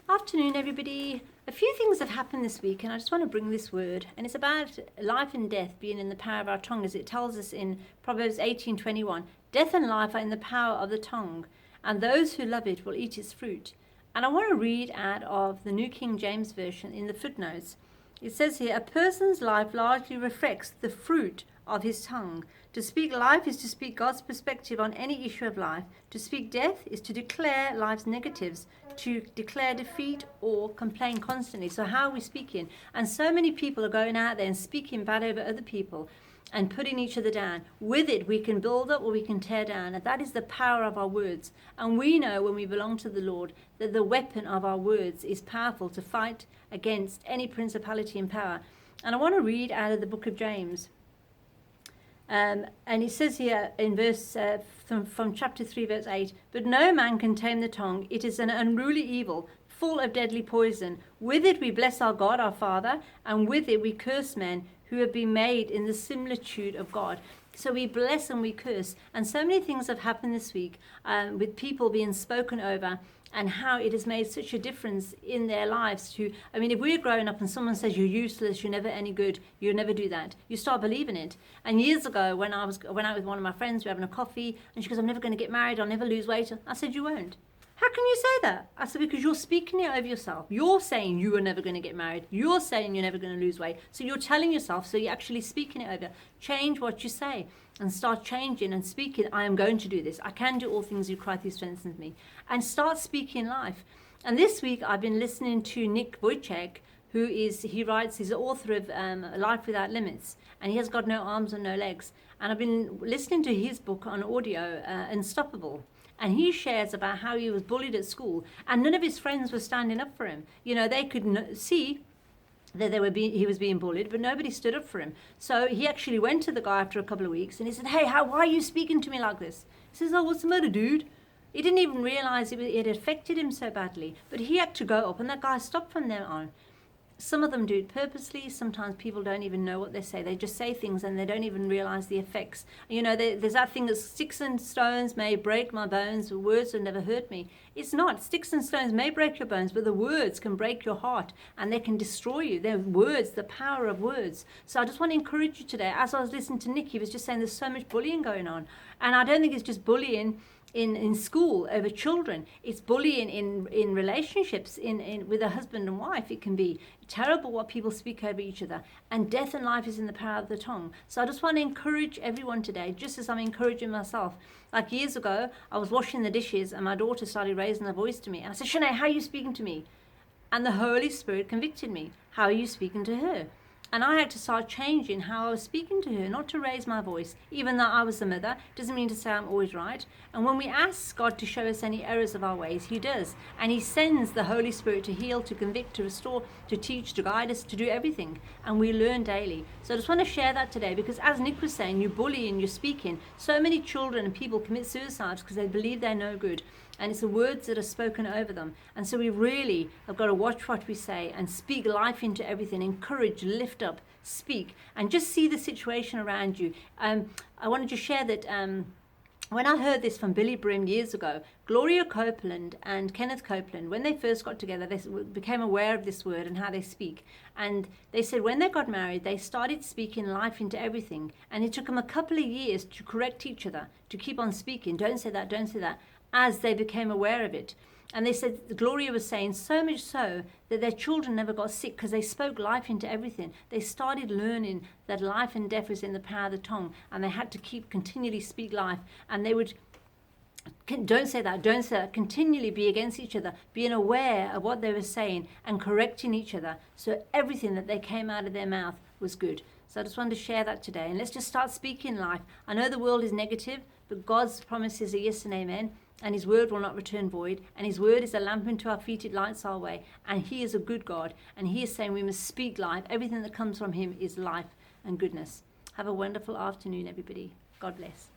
Afternoon, everybody. A few things have happened this week, and I just want to bring this word. And it's about life and death being in the power of our tongue, as it tells us in Proverbs 18:21. Death and life are in the power of the tongue, and those who love it will eat its fruit. And I want to read out of the New King James Version in the footnotes. It says here, a person's life largely reflects the fruit of his tongue. To speak life is to speak God's perspective on any issue of life. To speak death is to declare life's negatives, to declare defeat or complain constantly. So how are we speaking? And so many people are going out there and speaking bad over other people and putting each other down. With it, we can build up or we can tear down. And that is the power of our words. And we know when we belong to the Lord that the weapon of our words is powerful to fight against any principality and power. And I want to read out of the book of James. And it says here in verse from chapter 3 verse 8, but no man can tame the tongue. It is an unruly evil, full of deadly poison. With it we bless our God, our Father, and with it we curse men who have been made in the similitude of God. So we bless and we curse. And so many things have happened this week with people being spoken over, and how it has made such a difference in their lives. If we're growing up and someone says you're useless, you're never any good, you'll never do that, you start believing it. And years ago, when I was with one of my friends, we were having a coffee, and she goes, I'm never going to get married, I'll never lose weight. I said, you won't. How can you say that? I said, because you're speaking it over yourself. You're saying you are never going to get married. You're saying you're never going to lose weight. So you're telling yourself, so you're actually speaking it over. Change what you say and start changing and speaking. I am going to do this. I can do all things through Christ who strengthens me. And start speaking life. And this week I've been listening to Nick Vujicic, he's the author of Life Without Limits. And he has got no arms and no legs. And I've been listening to his book on audio, Unstoppable. And he shares about how he was bullied at school, and none of his friends were standing up for him. They could see that he was being bullied, but nobody stood up for him. So he actually went to the guy after a couple of weeks, and he said, hey, why are you speaking to me like this? He says, oh, what's the matter, dude? He didn't even realize it had affected him so badly, but he had to go up, and that guy stopped from there on. Some of them do it purposely. Sometimes people don't even know what they say. They just say things and they don't even realize the effects. There's that thing that sticks and stones may break my bones, but words will never hurt me. It's not. Sticks and stones may break your bones, but the words can break your heart and they can destroy you. They're words, the power of words. So I just want to encourage you today. As I was listening to Nick, he was just saying there's so much bullying going on. And I don't think it's just bullying in school over children. It's bullying in relationships with a husband and wife. It can be terrible what people speak over each other, and death and life is in the power of the tongue. So I just want to encourage everyone today, just as I'm encouraging myself. Like years ago, I was washing the dishes and my daughter started raising her voice to me, and I said, Shanae, how are you speaking to me? And the Holy Spirit convicted me. How are you speaking to her? And I had to start changing how I was speaking to her, not to raise my voice. Even though I was the mother, doesn't mean to say I'm always right. And when we ask God to show us any errors of our ways, he does. And he sends the Holy Spirit to heal, to convict, to restore, to teach, to guide us, to do everything. And we learn daily. So I just want to share that today, because as Nick was saying, you bully and you're speaking. So many children and people commit suicides because they believe they're no good. And it's the words that are spoken over them. And so we really have got to watch what we say and speak life into everything. Encourage, lift up, speak, and just see the situation around you. I wanted to share that when I heard this from Billy Brim years ago, Gloria Copeland and Kenneth Copeland, when they first got together, they became aware of this word and how they speak. And they said when they got married, they started speaking life into everything. And it took them a couple of years to correct each other, to keep on speaking, don't say that, as they became aware of it. And they said, Gloria was saying, so much so that their children never got sick because they spoke life into everything. They started learning that life and death was in the power of the tongue, and they had to continually speak life. And they would, don't say that, continually be against each other, being aware of what they were saying and correcting each other. So everything that they came out of their mouth was good. So I just wanted to share that today. And let's just start speaking life. I know the world is negative, but God's promises are yes and amen. And his word will not return void. And his word is a lamp unto our feet, it lights our way. And he is a good God. And he is saying we must speak life. Everything that comes from him is life and goodness. Have a wonderful afternoon, everybody. God bless.